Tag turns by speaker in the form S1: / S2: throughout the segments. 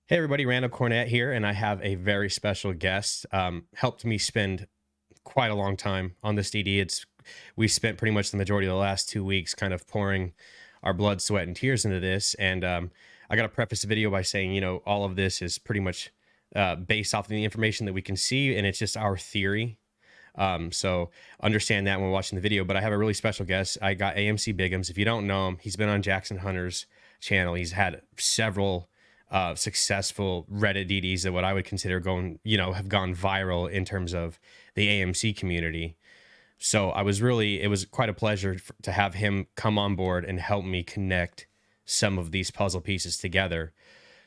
S1: Hey everybody, Randall Cornett here, and I have a very special guest. Helped me spend quite a long time on this DD. We spent pretty much the majority of the last 2 weeks kind of pouring our blood, sweat, and tears into this. And I got to preface the video by saying, all of this is pretty much based off of the information that we can see, and it's just our theory. So understand that when watching the video. But I have a really special guest. I got AMC Biggums. If you don't know him, he's been on Jackson Hunter's channel. He's had several successful Reddit DDs that what I would consider have gone viral in terms of the AMC community. So it was quite a pleasure to have him come on board and help me connect some of these puzzle pieces together.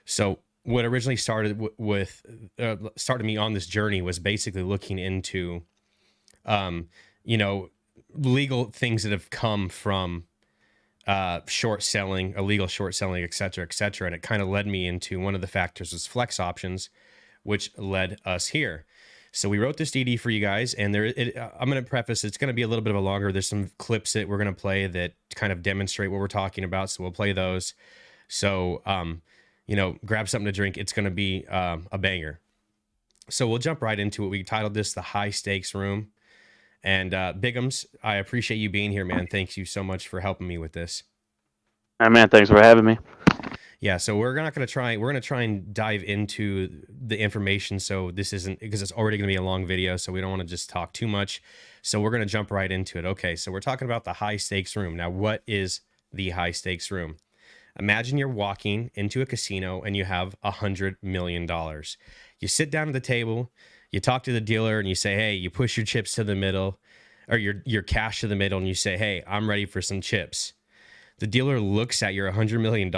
S1: So what originally started me on this journey was basically looking into, legal things that have come from short selling, illegal short selling, et cetera, et cetera. And it kind of led me into one of the factors was flex options, which led us here. So we wrote this DD for you guys, and I'm going to preface, it's going to be a little bit of a longer, there's some clips that we're going to play that kind of demonstrate what we're talking about. So we'll play those. So, grab something to drink. It's going to be a banger. So we'll jump right into it. We titled this The High Stakes Room. And Biggums, I appreciate you being here, man. Thanks you so much for helping me with this.
S2: All right, man. Thanks for having me.
S1: Yeah, so we're going to try and dive into the information. So this isn't, because it's already going to be a long video, so we don't want to just talk too much. So we're going to jump right into it. Okay, so we're talking about the high stakes room. Now, what is the high stakes room? Imagine you're walking into a casino and you have $100 million. You sit down at the table, you talk to the dealer and you say, hey, you push your chips to the middle, or your cash to the middle, and you say, hey, I'm ready for some chips. The dealer looks at your $100 million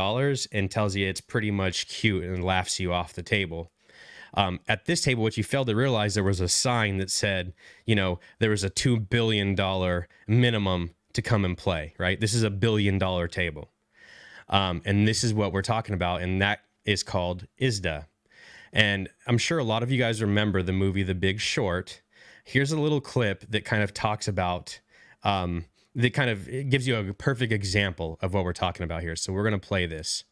S1: and tells you it's pretty much cute and laughs you off the table. At this table, what you failed to realize, there was a sign that said, there was a $2 billion minimum to come and play, right? This is a $1 billion table. And this is what we're talking about, and that is called Isda. And I'm sure a lot of you guys remember the movie The Big Short. Here's a little clip that kind of talks about, it gives you a perfect example of what we're talking about here. So we're going to play this.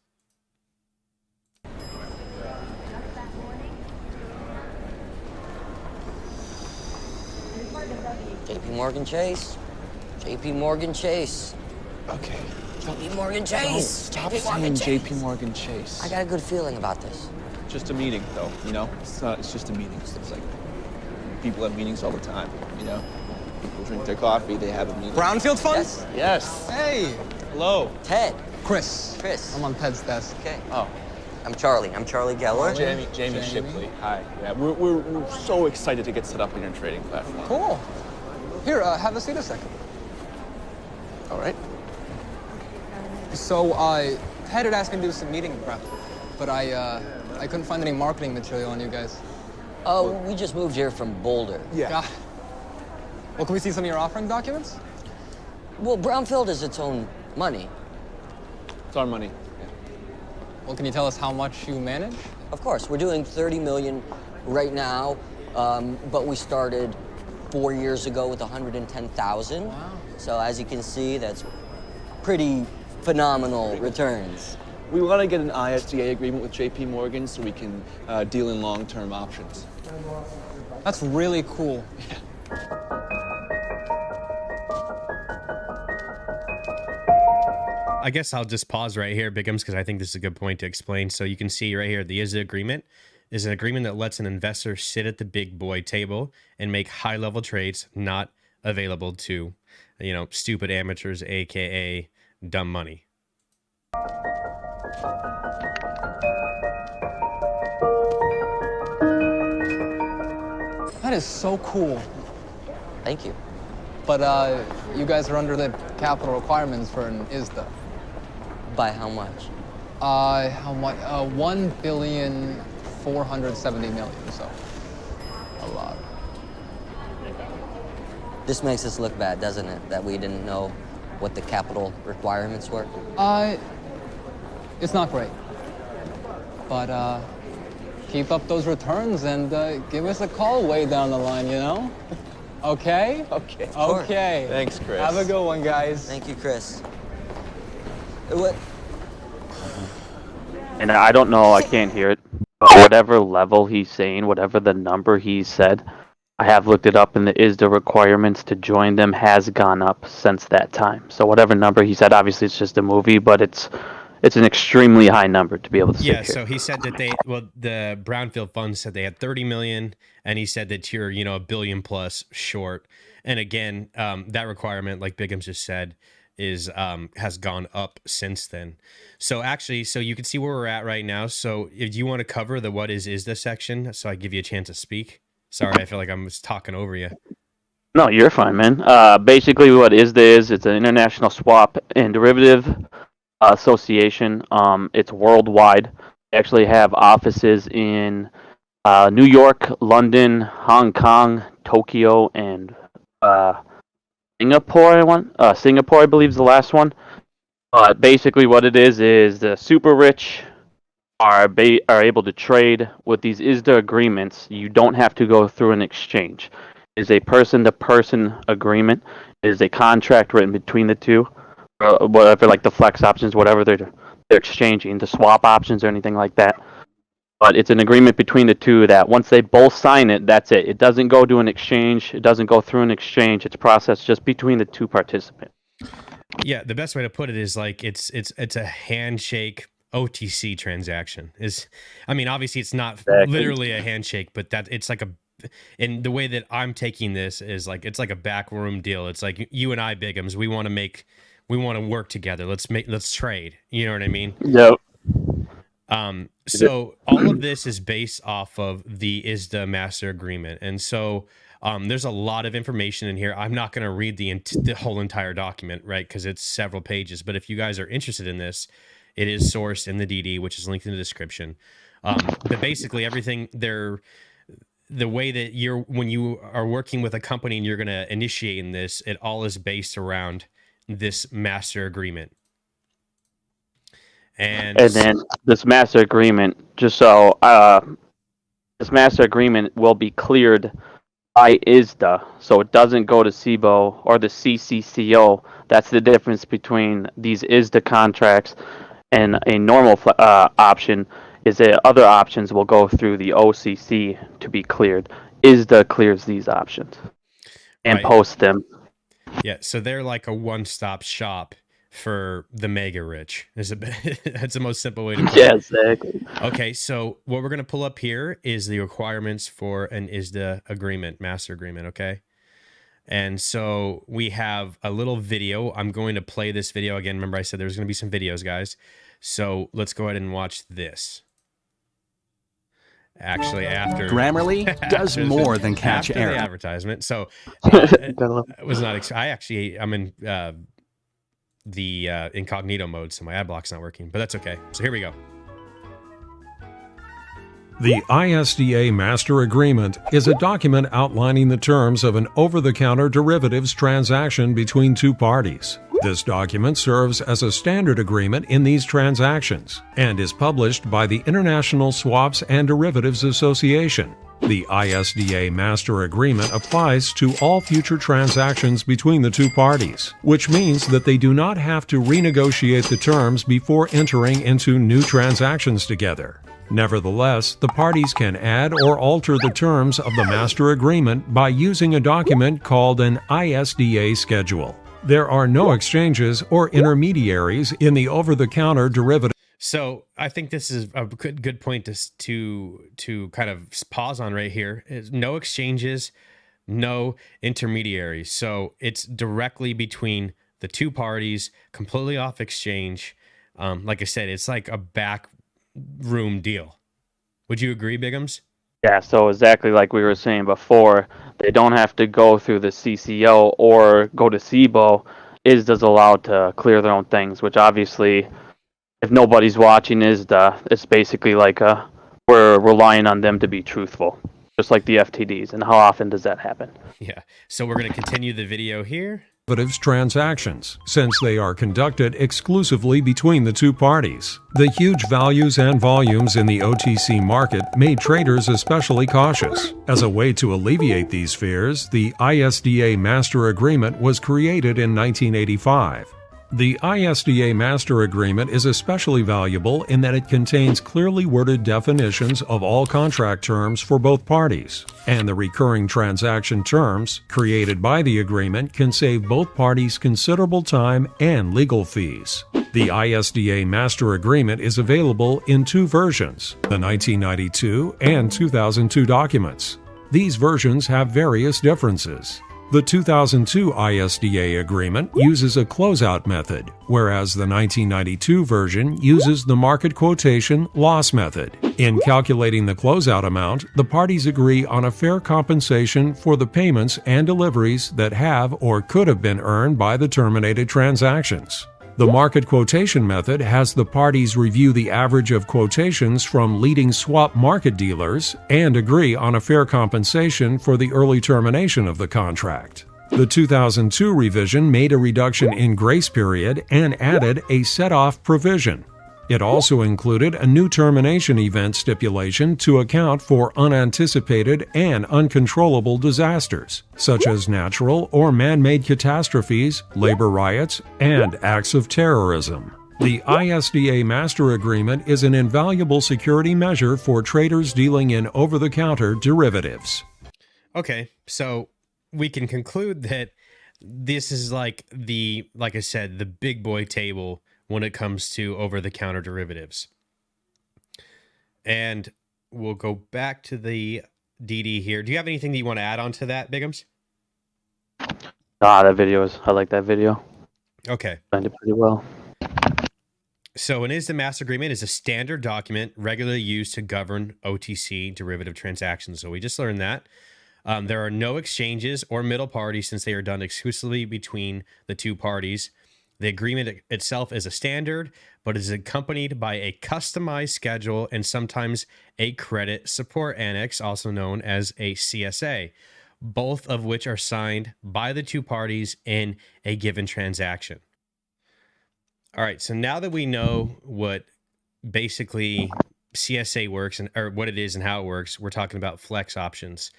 S3: JP Morgan Chase. JP Morgan Chase.
S4: Okay.
S3: JP Morgan Chase.
S4: Stop saying JP Morgan Chase.
S3: I got a good feeling about this.
S4: Just a meeting, though, It's just a meeting. It's like people have meetings all the time, People drink their coffee, they have a meeting.
S5: Brownfield Funds?
S4: Yes.
S5: Hey.
S4: Hello.
S3: Ted.
S5: Chris. I'm on Ted's desk.
S3: Okay.
S4: Oh.
S3: I'm Charlie. I'm Charlie Geller.
S4: Jamie Shipley. Hi. Yeah, we're so excited to get set up in your trading platform.
S5: Cool. Here, have a seat a second.
S4: All right.
S5: So, Ted had asked me to do some meeting prep, but I couldn't find any marketing material on you guys.
S3: Oh, we just moved here from Boulder.
S4: Yeah.
S5: God. Well, can we see some of your offering documents?
S3: Well, Brownfield is its own money.
S4: It's our money. Yeah.
S5: Well, can you tell us how much you manage?
S3: Of course, we're doing 30 million right now, but we started 4 years ago with 110,000.
S5: Wow.
S3: So as you can see, that's pretty phenomenal returns.
S4: We want to get an ISDA agreement with JP Morgan so we can deal in long-term options.
S5: That's really cool.
S4: Yeah.
S1: I guess I'll just pause right here, Biggums, because I think this is a good point to explain. So you can see right here, the ISDA agreement is an agreement that lets an investor sit at the big boy table and make high-level trades not available to, stupid amateurs, aka dumb money.
S5: That is so cool.
S3: Thank you.
S5: But you guys are under the capital requirements for an ISDA.
S3: By how much?
S5: How much? 1,470,000,000. So, a lot.
S3: This makes us look bad, doesn't it? That we didn't know what the capital requirements were?
S5: It's not great. But keep up those returns and give us a call way down the line, Okay?
S4: Okay.
S5: Okay.
S4: Thanks, Chris.
S5: Have a good one, guys.
S3: Thank you, Chris. What?
S2: and I don't know, I can't hear it, but whatever level he's saying, whatever the number he said, I have looked it up, and the ISDA requirements to join them has gone up since that time. So whatever number he said, obviously it's just a movie, but it's an extremely high number to be able to sit
S1: Yeah,
S2: here.
S1: so he said that the Brownfield Fund said they had 30 million, and he said that you're, a billion plus short. And again, that requirement, like Bigums just said, is has gone up since then. So actually, so you can see where we're at right now. So if you want to cover the what is ISDA section, so I give you a chance to speak. Sorry, I feel like I'm just talking over you.
S2: No, you're fine, man. Basically, what ISDA is, it's an international swap and derivative association. It's worldwide. They actually have offices in New York, London, Hong Kong, Tokyo, and Singapore. Singapore, I believe, is the last one. But basically, what it is the super rich are able to trade with these ISDA agreements. You don't have to go through an exchange. It's a person-to-person agreement. It is a contract written between the two. Whatever, like the flex options, whatever they're exchanging, the swap options or anything like that. But it's an agreement between the two that once they both sign it, that's it. It doesn't go to an exchange. It doesn't go through an exchange. It's processed just between the two participants.
S1: Yeah, the best way to put it is like it's a handshake OTC transaction. Obviously it's not literally a handshake, but that it's like and the way that I'm taking this is like it's like a backroom deal. It's like you and I, Bigums, we want to work together. Let's trade. You know what I mean?
S2: Yep.
S1: So all of this is based off of the ISDA master agreement. And so there's a lot of information in here. I'm not going to read the whole entire document, right? Because it's several pages. But if you guys are interested in this, it is sourced in the DD, which is linked in the description. But basically everything the way that when you are working with a company and you're going to initiate in this, it all is based around this master agreement. And
S2: then this master agreement, this master agreement will be cleared by ISDA, so it doesn't go to SIBO or the CCCO. That's the difference between these ISDA contracts and a normal option. Is that other options will go through the OCC to be cleared. ISDA clears these options and posts them.
S1: Yeah, so they're like a one-stop shop for the mega rich. That's the most simple way to put it.
S2: Yeah, exactly.
S1: Okay, so what we're going to pull up here is the requirements for an ISDA agreement, master agreement, okay? And so we have a little video. I'm going to play this video again. Remember I said there's going to be some videos, guys. So let's go ahead and watch this. Actually, after
S6: Grammarly does more than catch
S1: after
S6: error.
S1: the advertisement. So it was not. I'm in the incognito mode, so my ad block's not working. But that's okay. So here we go.
S7: The ISDA Master Agreement is a document outlining the terms of an over-the-counter derivatives transaction between two parties. This document serves as a standard agreement in these transactions and is published by the International Swaps and Derivatives Association. The ISDA Master Agreement applies to all future transactions between the two parties, which means that they do not have to renegotiate the terms before entering into new transactions together. Nevertheless, the parties can add or alter the terms of the Master Agreement by using a document called an ISDA schedule. There are no exchanges or intermediaries in the over-the-counter derivative.
S1: So I think this is a good point to kind of pause on right here. Is no exchanges, no intermediaries. So it's directly between the two parties, completely off exchange. Like I said, it's like a backroom deal. Would you agree, Bigums?
S2: Yeah, so exactly like we were saying before, they don't have to go through the CCO or go to SIBO. ISDA's allowed to clear their own things, which obviously, if nobody's watching ISDA, it's basically like we're relying on them to be truthful, just like the FTDs. And how often does that happen?
S1: Yeah. So we're going to continue the video here.
S7: Transactions, since they are conducted exclusively between the two parties. The huge values and volumes in the OTC market made traders especially cautious. As a way to alleviate these fears, the ISDA Master Agreement was created in 1985. The ISDA Master Agreement is especially valuable in that it contains clearly worded definitions of all contract terms for both parties, and the recurring transaction terms created by the agreement can save both parties considerable time and legal fees. The ISDA Master Agreement is available in two versions, the 1992 and 2002 documents. These versions have various differences. The 2002 ISDA agreement uses a closeout method, whereas the 1992 version uses the market quotation loss method. In calculating the closeout amount, the parties agree on a fair compensation for the payments and deliveries that have or could have been earned by the terminated transactions. The market quotation method has the parties review the average of quotations from leading swap market dealers and agree on a fair compensation for the early termination of the contract. The 2002 revision made a reduction in grace period and added a set-off provision. It also included a new termination event stipulation to account for unanticipated and uncontrollable disasters, such as natural or man-made catastrophes, labor riots, and acts of terrorism. The ISDA Master Agreement is an invaluable security measure for traders dealing in over-the-counter derivatives.
S1: Okay, so we can conclude that this is like I said, the big boy table when it comes to over-the-counter derivatives. And we'll go back to the DD here. Do you have anything that you want to add on to that, Bigums?
S2: I like that video.
S1: Okay.
S2: Explained it pretty well.
S1: So an ISDA Master Agreement is a standard document regularly used to govern OTC derivative transactions. So we just learned that. There are no exchanges or middle parties since they are done exclusively between the two parties. The agreement itself is a standard, but is accompanied by a customized schedule and sometimes a credit support annex, also known as a CSA, both of which are signed by the two parties in a given transaction. All right, so now that we know what basically CSA works or what it is and how it works, we're talking about flex options,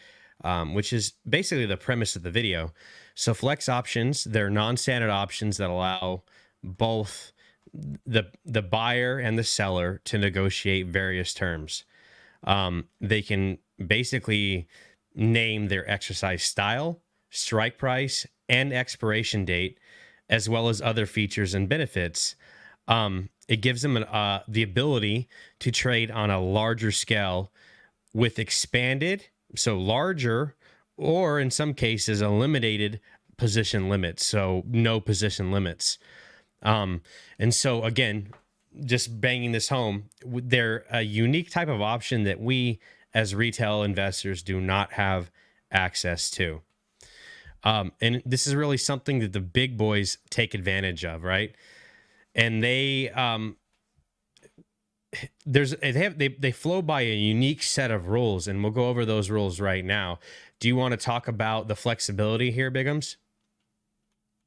S1: which is basically the premise of the video. So flex options, they're non-standard options that allow both the buyer and the seller to negotiate various terms. They can basically name their exercise style, strike price, and expiration date, as well as other features and benefits. It gives them the ability to trade on a larger scale with expanded, so larger, or in some cases, eliminated position limits, so no position limits. And so again, just banging this home, they're a unique type of option that we as retail investors do not have access to. And this is really something that the big boys take advantage of, right? And they flow by a unique set of rules, and we'll go over those rules right now. Do you want to talk about the flexibility here, Bigums?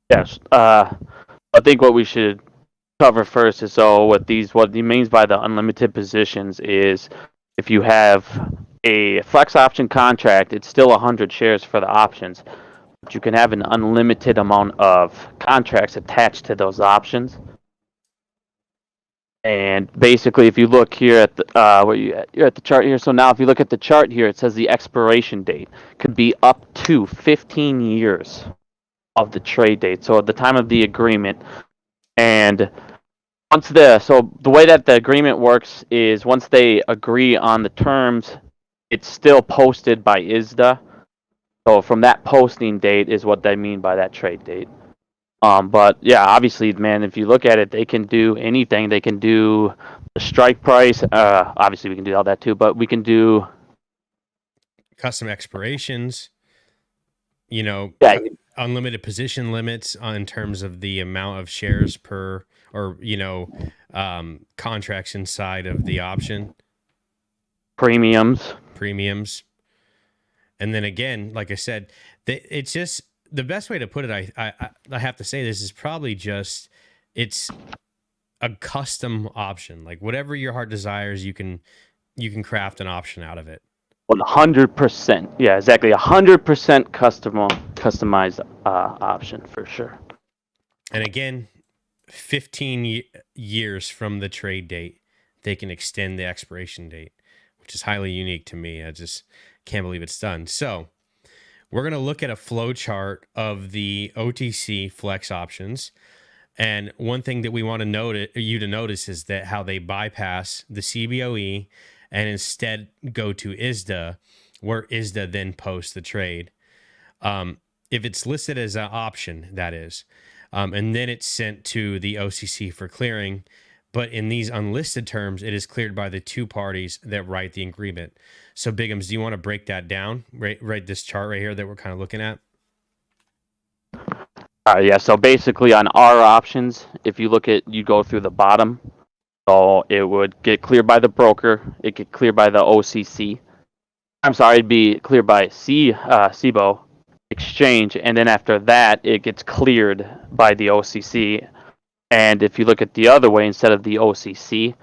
S2: Yes. I think what we should cover first is what he means by the unlimited positions is if you have a flex option contract, it's still 100 shares for the options, but you can have an unlimited amount of contracts attached to those options. And basically, if you look here at the you're at the chart here. So now, if you look at the chart here, it says the expiration date could be up to 15 years of the trade date. So at the time of the agreement, and the way that the agreement works is once they agree on the terms, it's still posted by Isda. So from that posting date is what they mean by that trade date. But yeah, obviously, man, if you look at it, they can do anything. They can do the strike price. Obviously, we can do all that too, but we can do
S1: custom expirations, unlimited position limits in terms of the amount of shares per, or, contracts inside of the option.
S2: Premiums.
S1: And then again, like I said, it's just, the best way to put it, I have to say, this is probably just, it's a custom option. Like whatever your heart desires, you can craft an option out of it.
S2: 100%. Yeah, exactly. 100% customized option for sure.
S1: And again, 15 years from the trade date, they can extend the expiration date, which is highly unique to me. I just can't believe it's done. So we're going to look at a flow chart of the OTC flex options. And one thing that we want you to notice is that how they bypass the CBOE and instead go to Isda, where Isda then posts the trade. If it's listed as an option, that is. And then it's sent to the OCC for clearing. But in these unlisted terms, it is cleared by the two parties that write the agreement. So, Bigums, do you want to break that down? Right, this chart right here that we're kind of looking at?
S2: Yeah, so basically on our options, if you go through the bottom, so it would get cleared by the broker, it get cleared by the OCC. I'm sorry, it'd be cleared by CBO exchange, and then after that, it gets cleared by the OCC. And if you look at the other way, instead of the OCC,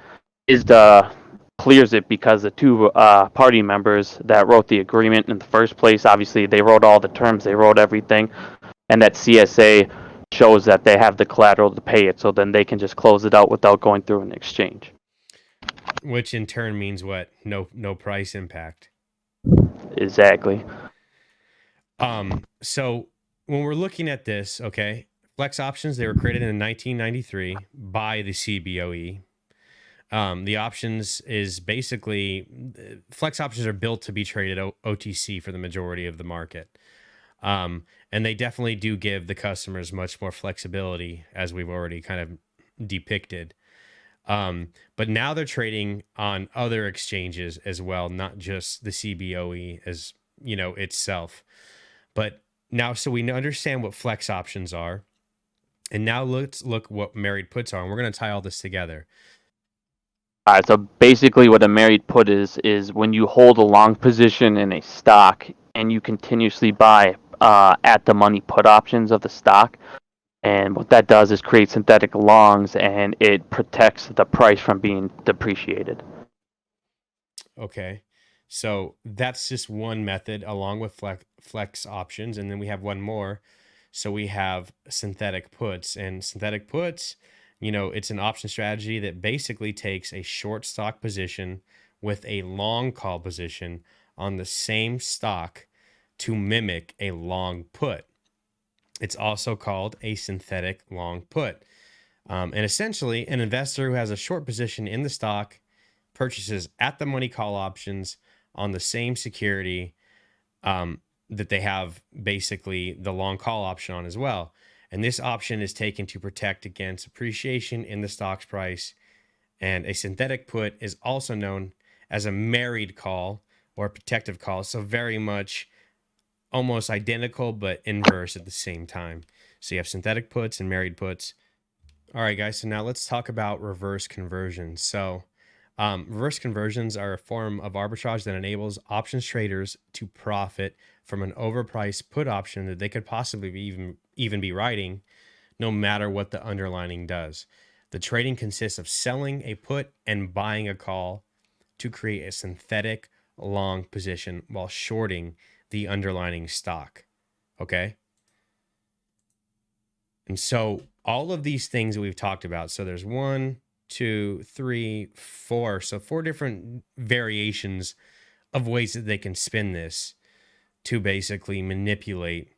S2: ISDA clears it because the two party members that wrote the agreement in the first place, obviously they wrote all the terms, they wrote everything, and that CSA shows that they have the collateral to pay it, so then they can just close it out without going through an exchange.
S1: Which in turn means what? No price impact.
S2: Exactly.
S1: So when we're looking at this, okay, flex options, they were created in 1993 by the CBOE. The options is basically, flex options are built to be traded OTC for the majority of the market. And they definitely do give the customers much more flexibility, as we've already kind of depicted. But now they're trading on other exchanges as well, not just the CBOE as, itself. But now, so we understand what flex options are. And now let's look what married puts are. And we're going to tie all this together.
S2: All right, so basically what a married put is when you hold a long position in a stock and you continuously buy at the money put options of the stock. And what that does is create synthetic longs, and it protects the price from being depreciated.
S1: Okay. So that's just one method along with flex options. And then we have one more. So we have synthetic puts. And synthetic puts, it's an option strategy that basically takes a short stock position with a long call position on the same stock to mimic a long put. It's also called a synthetic long put. And essentially, an investor who has a short position in the stock purchases at the money call options on the same security that they have basically the long call option on as well. And this option is taken to protect against appreciation in the stock's price. And a synthetic put is also known as a married call or protective call. So very much almost identical, but inverse at the same time. So you have synthetic puts and married puts. All right, guys. So now let's talk about reverse conversions. So reverse conversions are a form of arbitrage that enables options traders to profit from an overpriced put option that they could possibly even be writing, no matter what the underlining does. The trading consists of selling a put and buying a call to create a synthetic long position while shorting the underlining stock. Okay. And so all of these things that we've talked about, so there's 1, 2, 3, 4. So 4 different variations of ways that they can spin this to basically manipulate,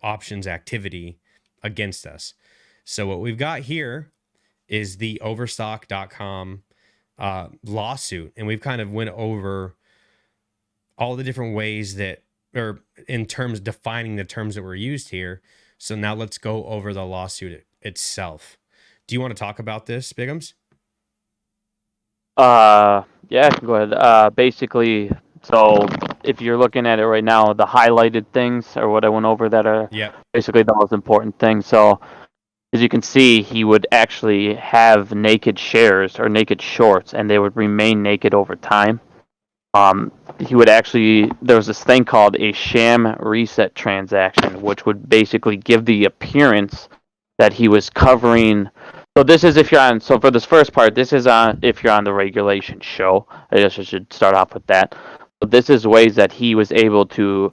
S1: options activity against us. So what we've got here is the overstock.com lawsuit. And we've kind of went over all the different ways that, or in terms, defining the terms that were used here. So now let's go over the lawsuit itself. Do you want to talk about this, Bigums?
S2: Yeah, I can go ahead. Basically, so if you're looking at it right now, the highlighted things are what I went over that are basically the most important things. So as you can see, he would actually have naked shares or naked shorts, and they would remain naked over time. He would actually, there was this thing called a sham reset transaction, which would basically give the appearance that he was covering. So this is if you're on, so for this first part, this is on if you're on the regulation show. I guess I should start off with that. So this is ways that he was able to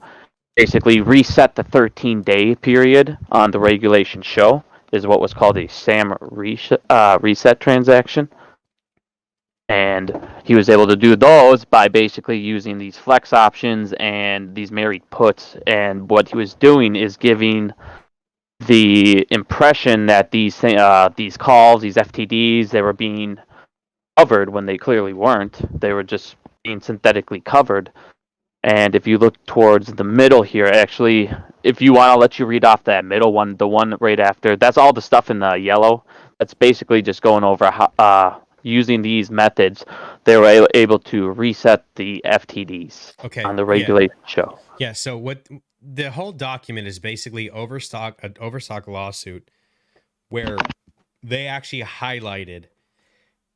S2: basically reset the 13-day period on the regulation show. is what was called a Sham reset transaction. And he was able to do those by basically using these flex options and these married puts. And what he was doing is giving the impression that these calls, these FTDs, they were being covered when they clearly weren't. They were just being synthetically covered. And if you look towards the middle here, actually, if you want, I'll let you read off that middle one, the one right after. That's all the stuff in the yellow. That's basically just going over how, using these methods, they were able to reset the FTDs on the regulation show.
S1: Yeah. So what the whole document is basically an overstock lawsuit where they actually highlighted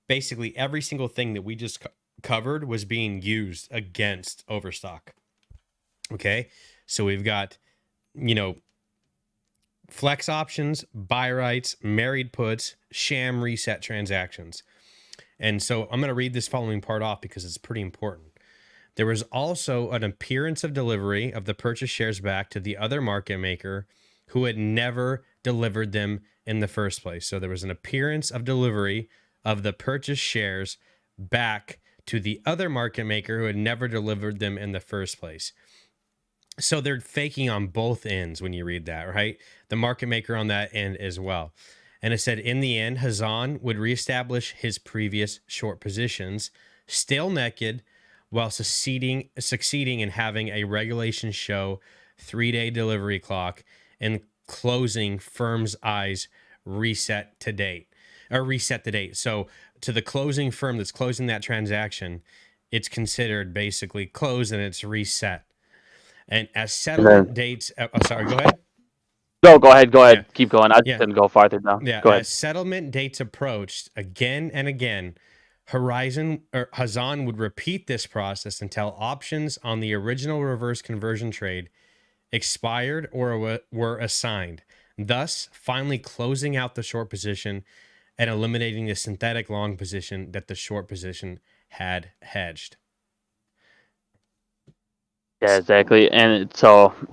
S1: basically every single thing that we just covered was being used against overstock. Okay. So we've got, flex options, buy rights, married puts, sham reset transactions. And so I'm going to read this following part off because it's pretty important. There was also an appearance of delivery of the purchase shares back to the other market maker who had never delivered them in the first place. So there was an appearance of delivery of the purchase shares back to the other market maker who had never delivered them in the first place. So they're faking on both ends when you read that, right? The market maker on that end as well. And it said, in the end, Hazan would reestablish his previous short positions, still naked, while succeeding in having a regulation show 3-day delivery clock and closing firm's eyes reset the date. So to the closing firm that's closing that transaction, it's considered basically closed and it's reset. And as settlement dates, sorry, go ahead.
S2: No, go ahead.
S1: Yeah.
S2: Keep going. I didn't go farther now.
S1: Yeah,
S2: go ahead.
S1: as settlement dates approached again and again, Hazan would repeat this process until options on the original reverse conversion trade expired or were assigned, thus finally closing out the short position and eliminating the synthetic long position that the short position had hedged.
S2: Yeah, exactly. And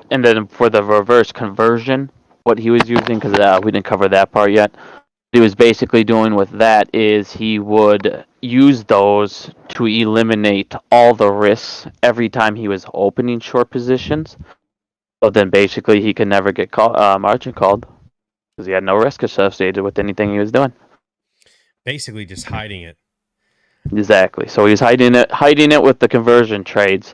S2: then for the reverse conversion, what he was using, because we didn't cover that part yet, what he was basically doing with that is he would use those to eliminate all the risks every time he was opening short positions. So then basically he could never get margin called because he had no risk associated with anything he was doing.
S1: Basically just hiding it.
S2: Exactly. So he was hiding it with the conversion trades,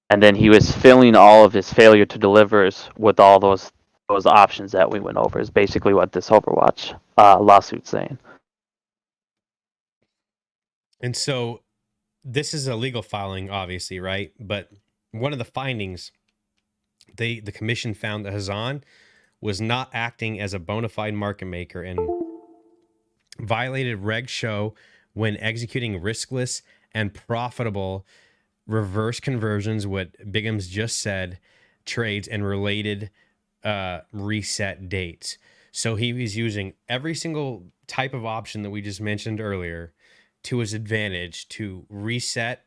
S2: and then he was filling all of his failure to delivers with all those options that we went over. Is basically what this Overwatch lawsuit's saying.
S1: And so this is a legal filing, obviously, right? But one of the findings, the commission found that Hazan was not acting as a bona fide market maker and violated Reg Show when executing riskless and profitable reverse conversions, what Bigham's just said, trades and related reset dates. So he was using every single type of option that we just mentioned earlier to his advantage to reset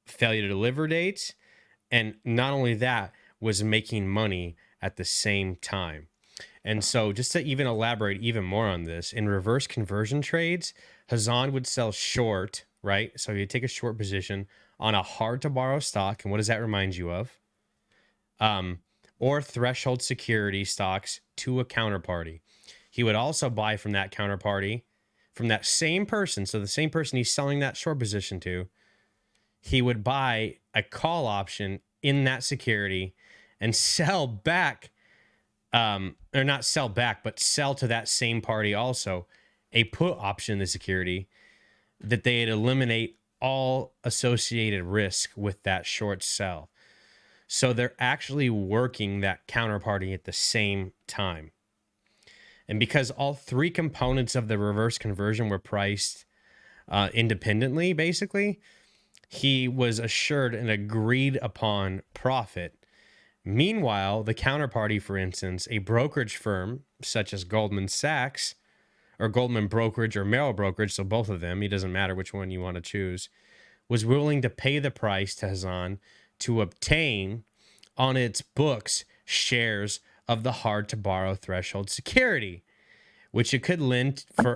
S1: failure to deliver dates. And not only that, was making money at the same time. And so just to even elaborate even more on this, in reverse conversion trades, Hazan would sell short, right? So he'd take a short position on a hard to borrow stock. And what does that remind you of? Or threshold security stocks to a counterparty. He would also buy from that counterparty, from that same person. So the same person he's selling that short position to, he would buy a call option in that security and sell back, or not sell back, but sell to that same party also a put option in the security that they'd eliminate all associated risk with that short sell. So they're actually working that counterparty at the same time. And because all three components of the reverse conversion were priced independently, basically, he was assured an agreed upon profit. Meanwhile, the counterparty, for instance, a brokerage firm such as Goldman Sachs, or Goldman Brokerage or Merrill Brokerage, so both of them, it doesn't matter which one you want to choose, was willing to pay the price to Hazan to obtain on its books shares of the hard to borrow threshold security. which it could lend for a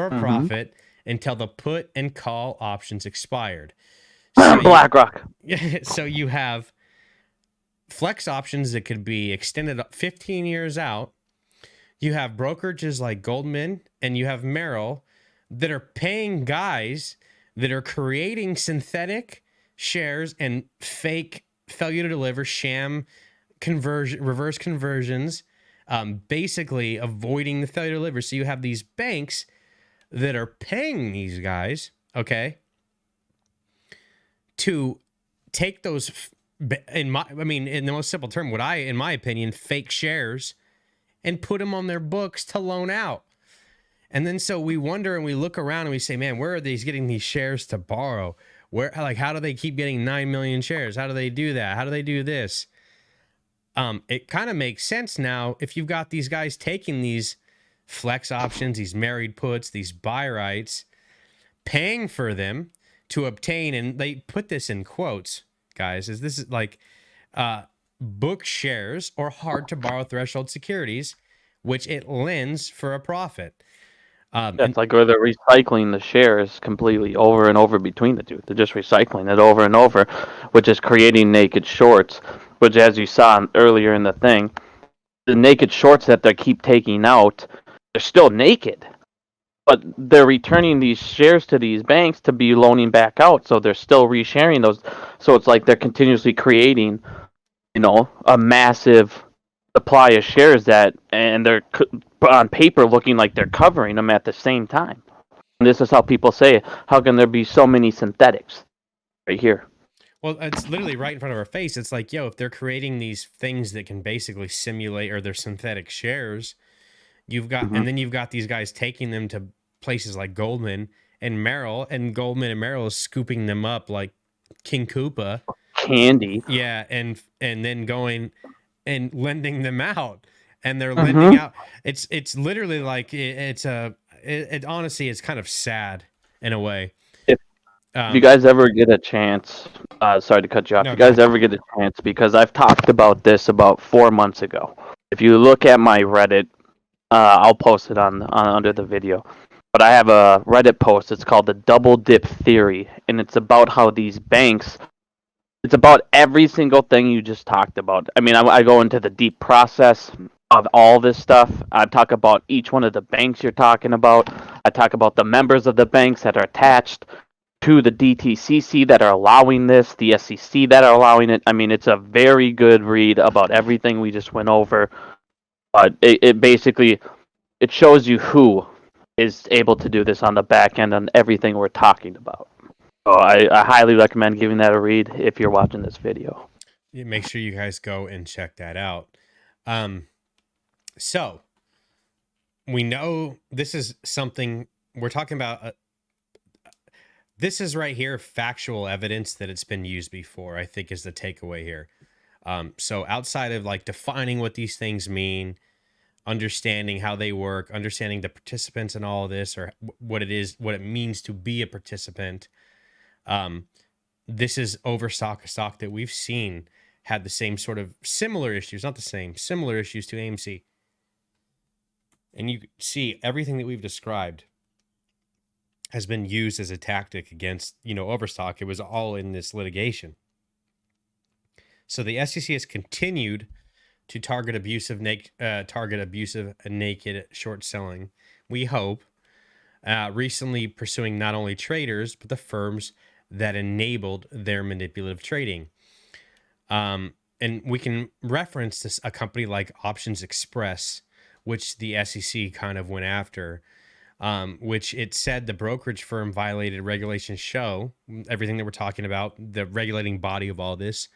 S2: Mhm.
S1: profit until the put and call options expired. So
S2: BlackRock.
S1: so you have flex options that could be extended up 15 years out. You have brokerages like Goldman and you have Merrill that are paying guys that are creating synthetic shares and fake failure to deliver sham reverse conversions, basically avoiding the failure to deliver. So you have these banks that are paying these guys, okay, to take those in the most simple term, in my opinion, fake shares and put them on their books to loan out. And then so we wonder and we look around and we say, man, where are these getting these shares to borrow? How do they keep getting 9 million shares? How do they do that? How do they do this? It kind of makes sense now if you've got these guys taking these flex options, these married puts, these buy rights, paying for them to obtain, and they put this in quotes, guys, this is like book shares or hard to borrow threshold securities, which it lends for a profit.
S2: It's like where they're recycling the shares completely over and over between the two. They're just recycling it over and over, which is creating naked shorts, which, as you saw earlier in the thing, the naked shorts that they keep taking out, they're still naked. But they're returning these shares to these banks to be loaning back out, so they're still resharing those. So it's like they're continuously creating, a massive supply of shares and they're on paper looking like they're covering them at the same time. And this is how people say, how can there be so many synthetics right here?
S1: Well, it's literally right in front of our face. It's like, if they're creating these things that can basically simulate, or they're synthetic shares, and then you've got these guys taking them to places like Goldman and Merrill, and Goldman and Merrill is scooping them up like King Koopa
S2: candy.
S1: Yeah, and then going and lending them out, and they're lending out. It's literally like it honestly is kind of sad in a way.
S2: If you guys ever get a chance, sorry to cut you off.
S1: No,
S2: if you guys ever get a chance, because I've talked about this about 4 months ago. If you look at my Reddit, I'll post it on under the video. But I have a Reddit post. It's called the Double Dip Theory, and it's about how these banks. It's about every single thing you just talked about. I mean, I go into the deep process of all this stuff. I talk about each one of the banks you're talking about. I talk about the members of the banks that are attached to the DTCC that are allowing this, the SEC that are allowing it. I mean, it's a very good read about everything we just went over. But it basically, it shows you who is able to do this on the back end on everything we're talking about. So I highly recommend giving that a read if you're watching this video.
S1: Make sure you guys go and check that out. So we know this is something we're talking about. This is right here, factual evidence that it's been used before, I think is the takeaway here. So outside of like defining what these things mean, understanding how they work, understanding the participants in all of this, or what it means to be a participant. This is overstock, a stock that we've seen had the same sort of similar issues, not the same, similar issues to AMC. And you see everything that we've described has been used as a tactic against, overstock. It was all in this litigation. So the SEC has continued to target abusive naked short selling. We hope, recently pursuing not only traders, but the firms that enabled their manipulative trading. And we can reference this, a company like Options Express, which the SEC kind of went after, which it said the brokerage firm violated regulations show, everything that we're talking about, the regulating body of all this,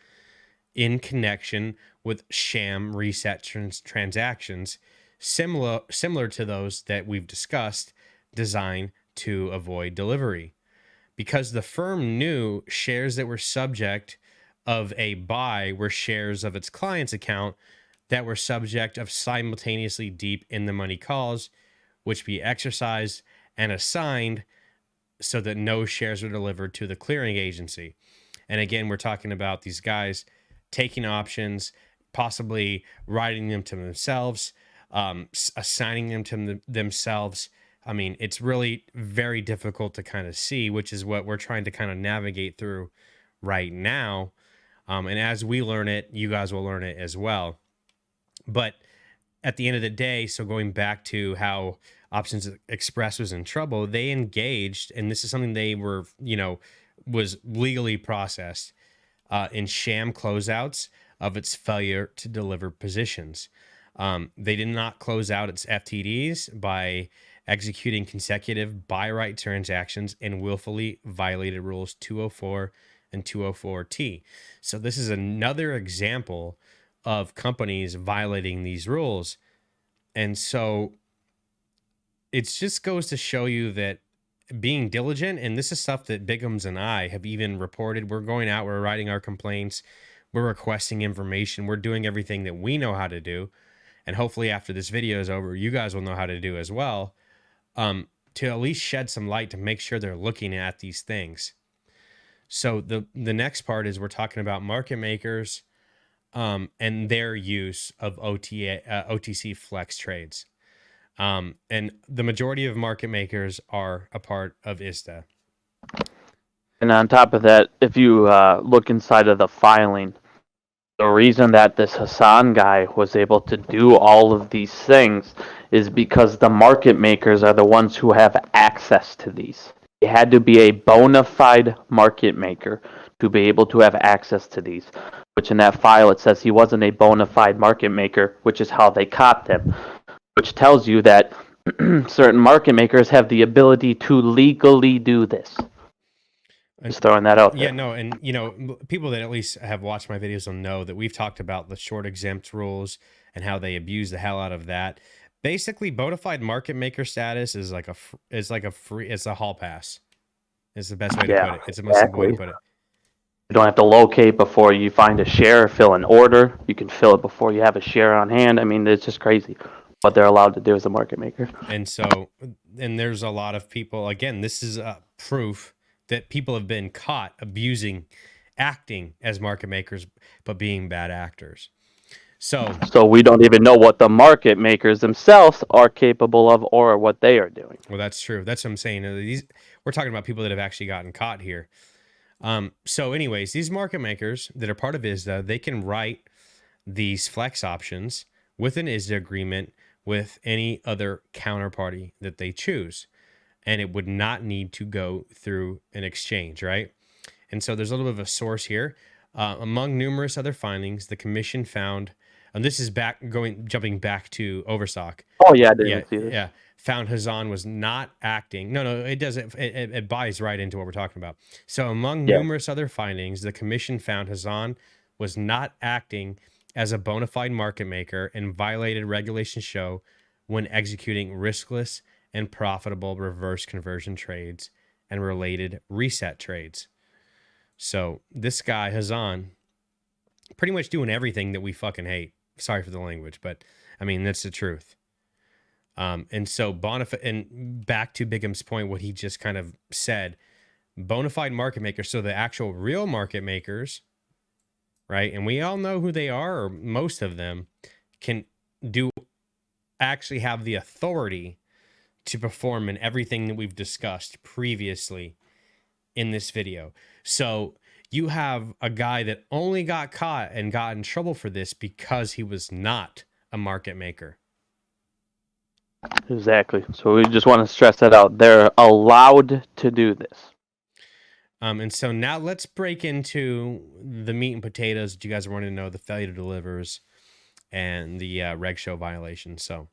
S1: in connection with sham reset transactions, similar to those that we've discussed, designed to avoid delivery. Because the firm knew shares that were subject of a buy were shares of its client's account that were subject of simultaneously deep in the money calls, which be exercised and assigned so that no shares were delivered to the clearing agency. And again, we're talking about these guys taking options, possibly writing them to themselves, assigning them to themselves. I mean, it's really very difficult to kind of see, which is what we're trying to kind of navigate through right now. And as we learn it, you guys will learn it as well. But at the end of the day, so going back to how Options Express was in trouble, they engaged, and this is something they were, was legally processed in sham closeouts of its failure to deliver positions. They did not close out its FTDs by executing consecutive buy right transactions and willfully violated rules 204 and 204T. So this is another example of companies violating these rules. And so it just goes to show you that being diligent, and this is stuff that Bigums and I have even reported. We're going out, we're writing our complaints, we're requesting information, we're doing everything that we know how to do. And hopefully after this video is over, you guys will know how to do as well, to at least shed some light to make sure they're looking at these things. So the next part is we're talking about market makers and their use of OTC flex trades. And the majority of market makers are a part of Isda.
S2: And on top of that, if you look inside of the filing, the reason that this Hassan guy was able to do all of these things is because the market makers are the ones who have access to these. It had to be a bona fide market maker to be able to have access to these, which in that file it says he wasn't a bona fide market maker, which is how they caught him, which tells you that certain market makers have the ability to legally do this. Just throwing that out there.
S1: Yeah, no, and people that at least have watched my videos will know that we've talked about the short exempt rules and how they abuse the hell out of that. Basically, bona fide market maker status is like a hall pass. It's the best way to put it. It's the most simple way to put it.
S2: You don't have to locate before you find a share, fill an order. You can fill it before you have a share on hand. I mean, it's just crazy what they're allowed to do as a market maker.
S1: And so, and there's a lot of people, again, this is proof that people have been caught abusing, acting as market makers, but being bad actors. So
S2: we don't even know what the market makers themselves are capable of or what they are doing.
S1: Well, that's true. That's what I'm saying. We're talking about people that have actually gotten caught here. So anyways, these market makers that are part of Isda, they can write these flex options with an Isda agreement with any other counterparty that they choose. And it would not need to go through an exchange, right? And so there's a little bit of a source here. Among numerous other findings, the commission found, and this is jumping back to Overstock.
S2: Oh yeah, I didn't see this.
S1: Yeah, found Hassan was not acting. No, it doesn't. It buys right into what we're talking about. So among numerous other findings, the commission found Hassan was not acting as a bona fide market maker and violated regulations show when executing riskless and profitable reverse conversion trades and related reset trades. So this guy, Hassan, pretty much doing everything that we fucking hate. Sorry for the language, but I mean, that's the truth. And so and back to Bigum's point, what he just kind of said, bona fide market makers, so the actual real market makers, right? And we all know who they are, or most of them can actually have the authority to perform in everything that we've discussed previously in this video. So you have a guy that only got caught and got in trouble for this because he was not a market maker.
S2: Exactly. So we just want to stress that out. They're allowed to do this.
S1: And so now let's break into the meat and potatoes that you guys are wanting to know, the failure to delivers and the reg show violation. So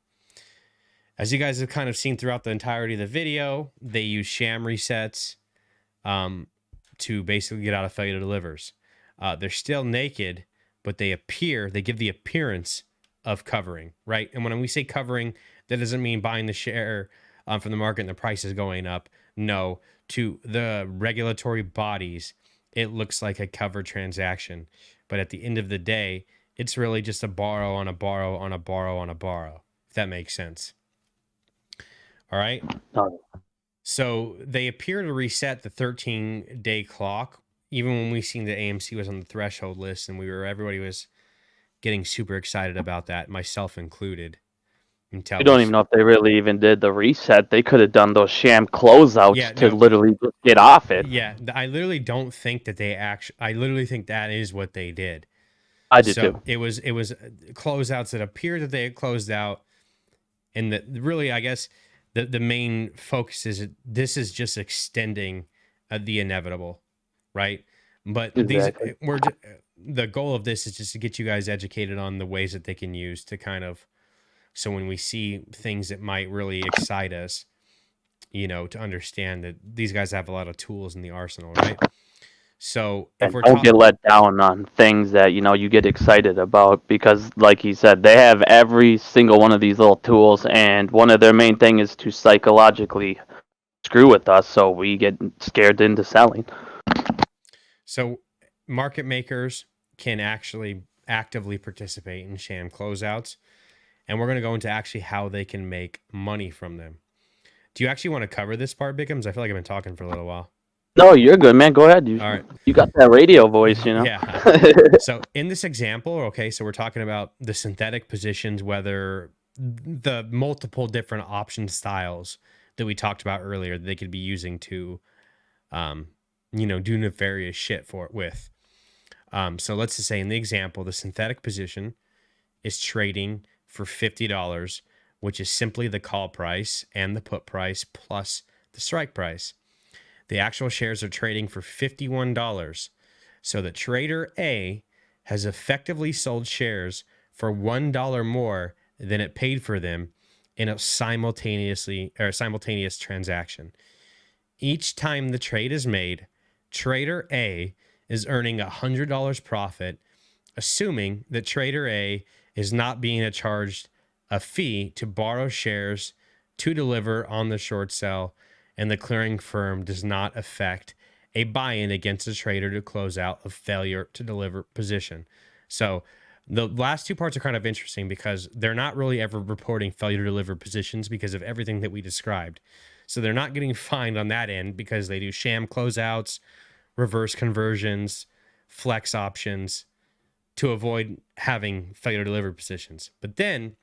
S1: as you guys have kind of seen throughout the entirety of the video, they use sham resets to basically get out of failure to delivers. They're still naked, but they give the appearance of covering, right? And when we say covering, that doesn't mean buying the share from the market and the price is going up. No, to the regulatory bodies, it looks like a covered transaction. But at the end of the day, it's really just a borrow on a borrow on a borrow on a borrow, if that makes sense. All right. So they appear to reset the 13-day clock, even when we seen that AMC was on the threshold list, and everybody was getting super excited about that, myself included.
S2: You don't even know if they really even did the reset. They could have done those sham closeouts to literally just get off it.
S1: Yeah, I literally don't think that they actually. I literally think that is what they did.
S2: I did too.
S1: It was closeouts that appeared that they had closed out, and that really, I guess, the main focus is this is just extending the inevitable, right? But
S2: Exactly.
S1: the goal of this is just to get you guys educated on the ways that they can use to kind of, so when we see things that might really excite us, to understand that these guys have a lot of tools in the arsenal, right? So if we're
S2: don't get let down on things that you get excited about, because like he said, they have every single one of these little tools, and one of their main thing is to psychologically screw with us so we get scared into selling.
S1: So market makers can actually actively participate in sham closeouts, and we're going to go into actually how they can make money from them. Do you actually want to cover this part, Bickums? I feel like I've been talking for a little while.
S2: No, you're good, man. Go ahead.
S1: All right.
S2: You got that radio voice,
S1: Yeah. So in this example, okay, so we're talking about the synthetic positions, whether the multiple different option styles that we talked about earlier that they could be using to, do nefarious shit with. So let's just say in the example, the synthetic position is trading for $50, which is simply the call price and the put price plus the strike price. The actual shares are trading for $51. So the trader A has effectively sold shares for $1 more than it paid for them in a simultaneous transaction. Each time the trade is made, trader A is earning $100 profit, assuming that trader A is not being charged a fee to borrow shares to deliver on the short sell, and the clearing firm does not affect a buy-in against the trader to close out a failure to deliver position. So the last two parts are kind of interesting because they're not really ever reporting failure to deliver positions because of everything that we described. So they're not getting fined on that end because they do sham closeouts, reverse conversions, flex options to avoid having failure to deliver positions. But then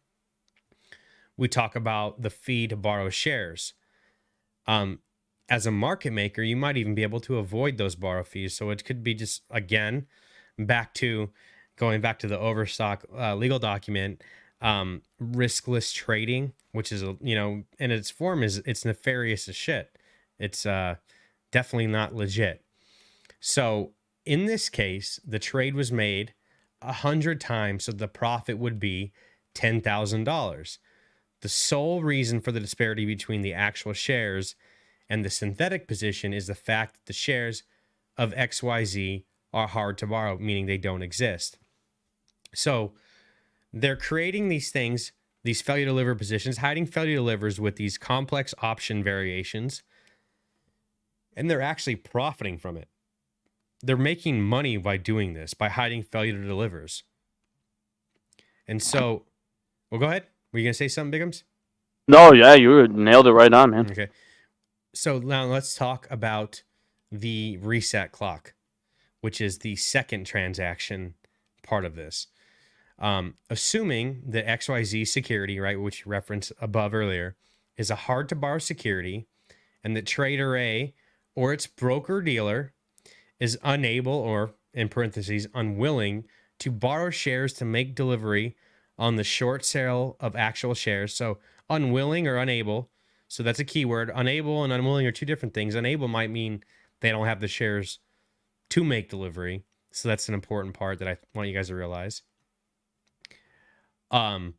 S1: we talk about the fee to borrow shares. As a market maker, you might even be able to avoid those borrow fees. So it could be just, again, going back to the overstock legal document, riskless trading, which is, in its form it's nefarious as shit. It's definitely not legit. So in this case, the trade was made 100 times, so the profit would be $10,000. The sole reason for the disparity between the actual shares and the synthetic position is the fact that the shares of XYZ are hard to borrow, meaning they don't exist. So they're creating these things, these failure to deliver positions, hiding failure to delivers with these complex option variations, and they're actually profiting from it. They're making money by doing this, by hiding failure to delivers. And so, well, go ahead. Were you going to say something, Biggums?
S2: No, yeah, you nailed it right on, man.
S1: Okay. So now let's talk about the reset clock, which is the second transaction part of this. Assuming that XYZ security, right, which you referenced above earlier, is a hard to borrow security, and that trader A or its broker dealer is unable, or in parentheses, unwilling to borrow shares to make delivery on the short sale of actual shares. So unwilling or unable. So that's a key word. Unable and unwilling are two different things. Unable might mean they don't have the shares to make delivery. So that's an important part that I want you guys to realize. The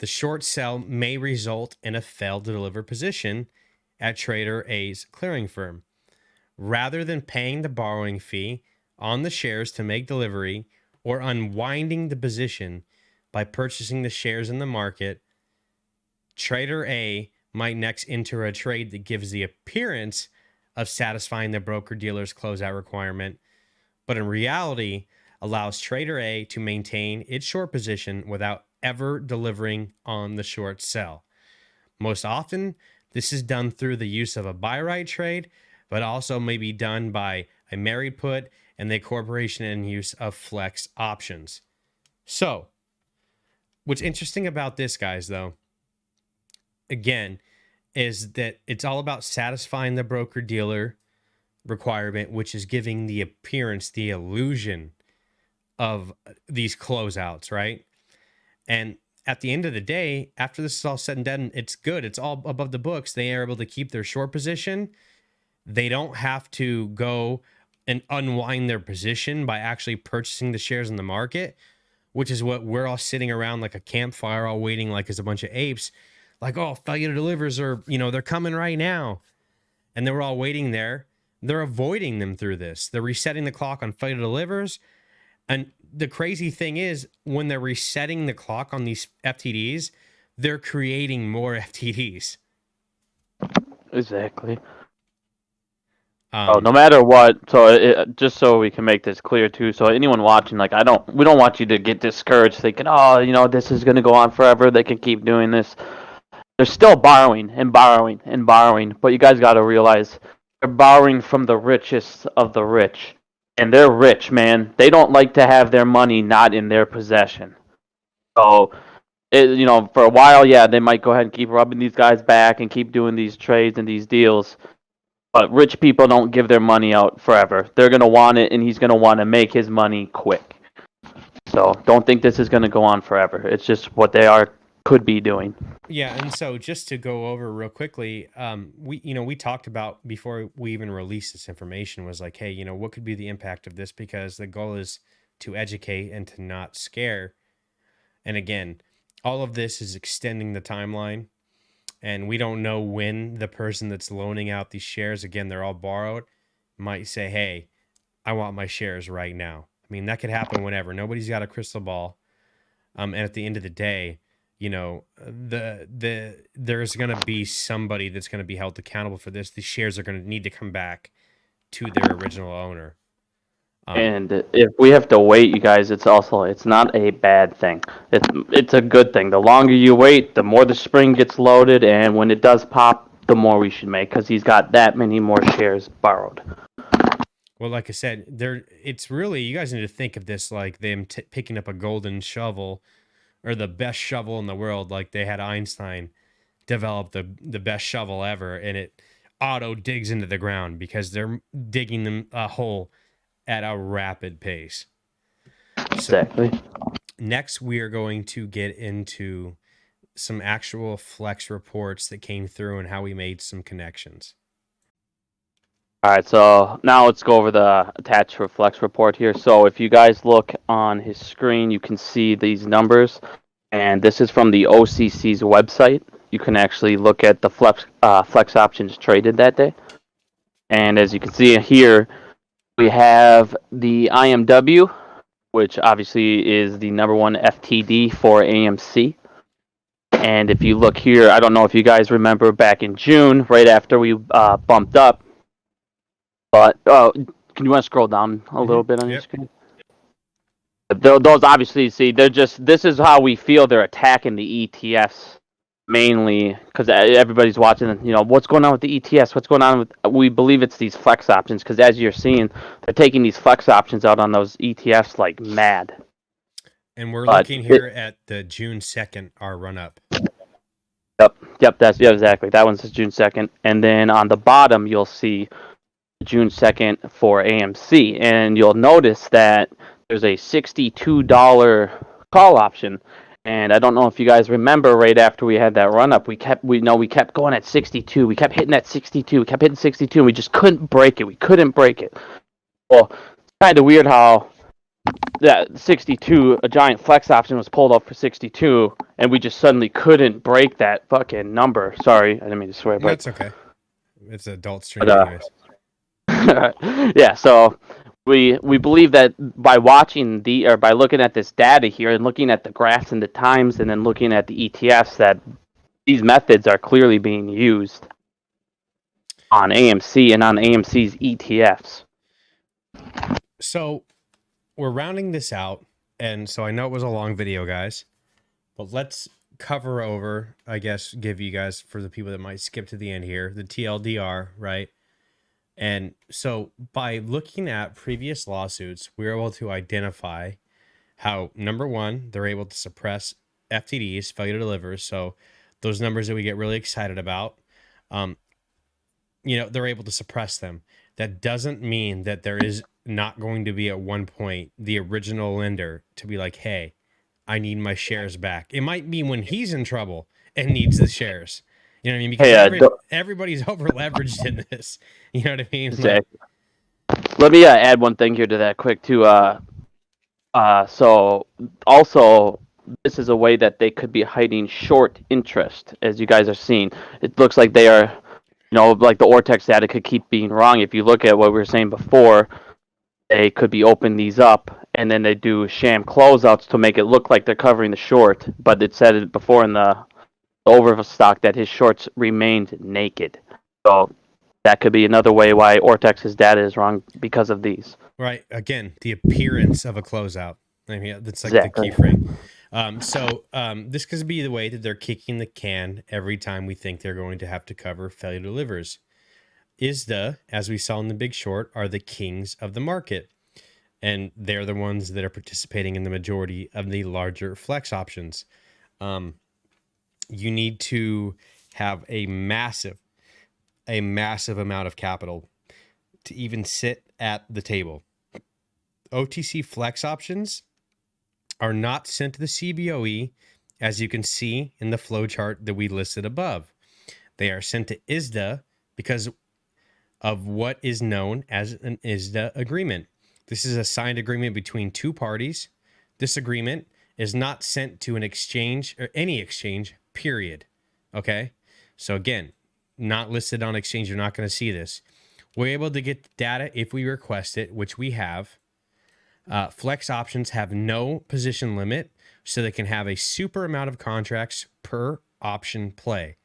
S1: short sell may result in a failed to deliver position at trader A's clearing firm. Rather than paying the borrowing fee on the shares to make delivery or unwinding the position by purchasing the shares in the market, trader A might next enter a trade that gives the appearance of satisfying the broker-dealer's closeout requirement, but in reality allows trader A to maintain its short position without ever delivering on the short sell. Most often, this is done through the use of a buy right trade, but also may be done by a married put and the incorporation and use of flex options. So, what's interesting about this, guys, though, again, is that it's all about satisfying the broker dealer requirement, which is giving the appearance, the illusion of these closeouts, right? And at the end of the day, after this is all said and done, it's good. It's all above the books. They are able to keep their short position. They don't have to go and unwind their position by actually purchasing the shares in the market, which is what we're all sitting around like a campfire, all waiting like as a bunch of apes, like, oh, failure delivers, or, they're coming right now. And then we're all waiting there. They're avoiding them through this. They're resetting the clock on failure delivers. And the crazy thing is, when they're resetting the clock on these FTDs, they're creating more FTDs.
S2: Exactly. No matter what, so just so we can make this clear too, so anyone watching, like, we don't want you to get discouraged thinking, oh, this is going to go on forever. They can keep doing this. They're still borrowing and borrowing and borrowing, but you guys got to realize they're borrowing from the richest of the rich, and they're rich, man. They don't like to have their money not in their possession. So, for a while, yeah, they might go ahead and keep rubbing these guys back and keep doing these trades and these deals. But rich people don't give their money out forever. They're going to want it, and he's going to want to make his money quick. So don't think this is going to go on forever. It's just what they could be doing.
S1: Yeah, and so just to go over real quickly, we talked about before we even released this information was like, hey, what could be the impact of this? Because the goal is to educate and to not scare. And again, all of this is extending the timeline. And we don't know when the person that's loaning out these shares, again, they're all borrowed, might say, hey, I want my shares right now. I mean, that could happen whenever. Nobody's got a crystal ball. And at the end of the day, there's going to be somebody that's going to be held accountable for this. The shares are going to need to come back to their original owner.
S2: And if we have to wait, you guys, it's not a bad thing. It's a good thing. The longer you wait, the more the spring gets loaded, and when it does pop, the more we should make, because he's got that many more shares borrowed.
S1: Well, like I said, it's really, you guys need to think of this like them picking up a golden shovel, or the best shovel in the world. Like they had Einstein develop the best shovel ever, and it auto digs into the ground because they're digging them a hole at a rapid pace.
S2: Exactly.
S1: So, next, we are going to get into some actual flex reports that came through and how we made some connections.
S2: All right, so now let's go over the attached for flex report here. So if you guys look on his screen, you can see these numbers, and this is from the OCC's website. You can actually look at the flex options traded that day. And as you can see here, we have the IMW, which obviously is the number one FTD for AMC. And if you look here, I don't know if you guys remember back in June, right after we bumped up, but can you want to scroll down a little bit on your screen? Those obviously, see, this is how we feel they're attacking the ETFs. Mainly because everybody's watching, what's going on with the ETFs? What's going on with? We believe it's these flex options because, as you're seeing, they're taking these flex options out on those ETFs like mad.
S1: And we're looking here at the June 2nd, our run up.
S2: Yep, exactly. That one's June 2nd, and then on the bottom you'll see June 2nd for AMC, and you'll notice that there's a $62 call option. And I don't know if you guys remember, right after we had that run up, we kept going at 62. We kept hitting that 62. We kept hitting 62, and we just couldn't break it. We couldn't break it. Well, it's kind of weird how that 62, a giant flex option, was pulled up for 62, and we just suddenly couldn't break that fucking number. Sorry, I didn't mean to swear. But
S1: that's okay. It's adult stream, anyways.
S2: Yeah, so we believe that by watching by looking at this data here and looking at the graphs and the times and then looking at the ETFs, that these methods are clearly being used on AMC and on AMC's ETFs.
S1: So we're rounding this out, and so I know it was a long video, guys, but let's cover over, I guess, give you guys, for the people that might skip to the end here, the TLDR, right? And so by looking at previous lawsuits, we were able to identify how, number one, they're able to suppress FTDs, failure to deliver. So those numbers that we get really excited about, they're able to suppress them. That doesn't mean that there is not going to be at one point the original lender to be like, hey, I need my shares back. It might be when he's in trouble and needs the shares. You know what I mean? Because everybody's over leveraged in this. You know what I mean?
S2: Exactly. Let me add one thing here to that quick too. So also, this is a way that they could be hiding short interest, as you guys are seeing. It looks like they are, like the Ortex data could keep being wrong. If you look at what we were saying before, they could be opening these up, and then they do sham closeouts to make it look like they're covering the short. But it said it before in the overstock that his shorts remained naked. So that could be another way why Ortex's data is wrong because of these.
S1: Right. Again, the appearance of a closeout. I mean, that's like
S2: Exactly.
S1: the key frame. This could be the way that they're kicking the can every time we think they're going to have to cover failure delivers. Isda, as we saw in The Big Short, are the kings of the market. And they're the ones that are participating in the majority of the larger flex options. You need to have a massive amount of capital to even sit at the table. OTC flex options are not sent to the CBOE, as you can see in the flow chart that we listed above. They are sent to Isda because of what is known as an Isda agreement. This is a signed agreement between two parties. This agreement is not sent to an exchange or any exchange, period. Okay? So again, not listed on exchange. You're not going to see this. We're able to get data if we request it, which we have. Flex options have no position limit, so they can have a super amount of contracts per option play.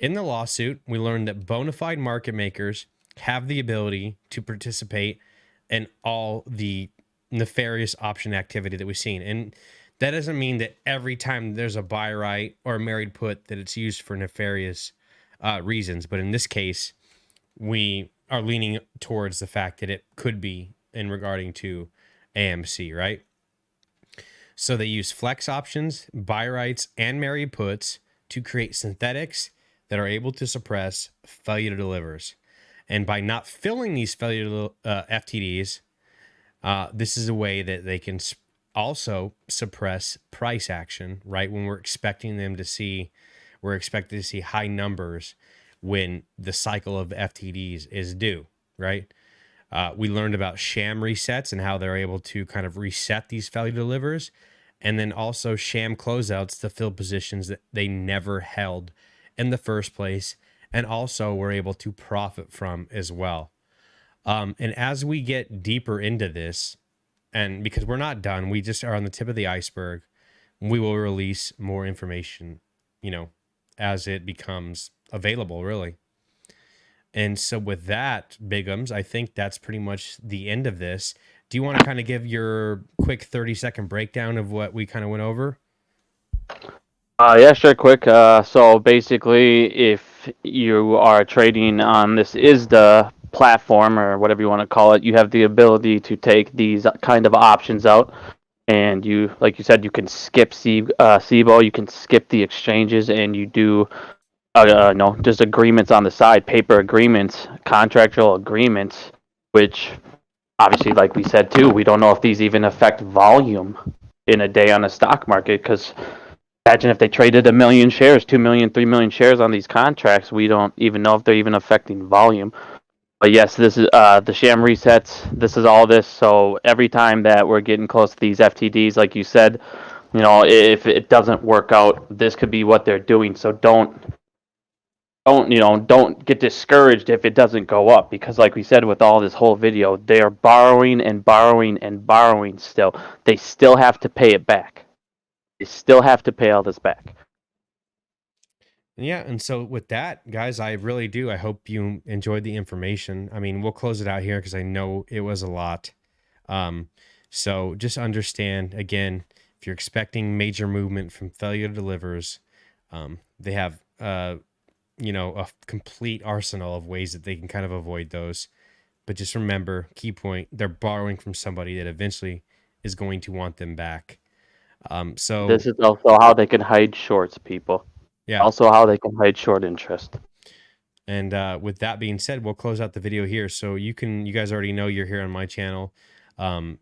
S1: In the lawsuit, we learned that bona fide market makers have the ability to participate in all the nefarious option activity that we've seen. And that doesn't mean that every time there's a buy right or a married put that it's used for nefarious reasons. But in this case, we are leaning towards the fact that it could be in regarding to AMC, right? So they use flex options, buy rights, and married puts to create synthetics that are able to suppress failure to delivers. And by not filling these failure FTDs, this is a way that they can also suppress price action, right? When we're expecting to see high numbers when the cycle of FTDs is due, right? We learned about sham resets and how they're able to kind of reset these failure delivers, and then also sham closeouts to fill positions that they never held in the first place, and also we're able to profit from as well. And as we get deeper into this, and because we're not done, we just are on the tip of the iceberg, we will release more information, as it becomes available, really. And so with that, Bigums, I think that's pretty much the end of this. Do you want to kind of give your quick 30-second breakdown of what we kind of went over?
S2: Yeah, sure, quick. So basically, if you are trading on this Isda platform or whatever you want to call it, you have the ability to take these kind of options out. And you, like you said, you can skip SIBO, you can skip the exchanges, and you do just agreements on the side, paper agreements, contractual agreements, which obviously, like we said too, we don't know if these even affect volume in a day on the stock market, because imagine if they traded 1 million shares, 2 million, 3 million shares on these contracts, we don't even know if they're even affecting volume. But yes, this is the sham resets. This is all this. So every time that we're getting close to these FTDs, like you said, if it doesn't work out, this could be what they're doing. So don't get discouraged if it doesn't go up, because like we said with all this whole video, they are borrowing and borrowing and borrowing still. They still have to pay it back. They still have to pay all this back.
S1: Yeah, and so with that, guys, I really do. I hope you enjoyed the information. I mean, we'll close it out here because I know it was a lot. So just understand, again, if you're expecting major movement from failure delivers, they have a complete arsenal of ways that they can kind of avoid those. But just remember, key point, they're borrowing from somebody that eventually is going to want them back. So
S2: this is also how they can hide shorts, people.
S1: Yeah.
S2: Also, how they can hide short interest.
S1: And with that being said, we'll close out the video here. So you guys already know you're here on my channel.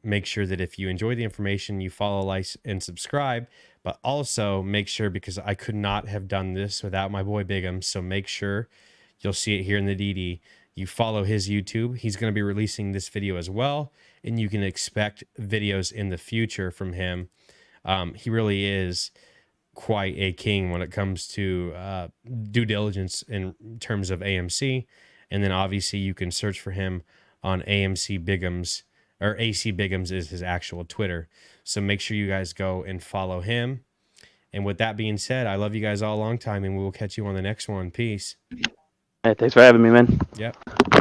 S1: Make sure that if you enjoy the information, you follow, like, and subscribe. But also make sure, because I could not have done this without my boy Bigum. So make sure, you'll see it here in the DD, you follow his YouTube. He's going to be releasing this video as well, and you can expect videos in the future from him. He really is quite a king when it comes to due diligence in terms of AMC. And then obviously you can search for him on AMC Bigums, or AC Bigums is his actual Twitter. So make sure you guys go and follow him. And with that being said, I love you guys all a long time, and we will catch you on the next one. Peace.
S2: Hey, thanks for having me, man.
S1: Yep.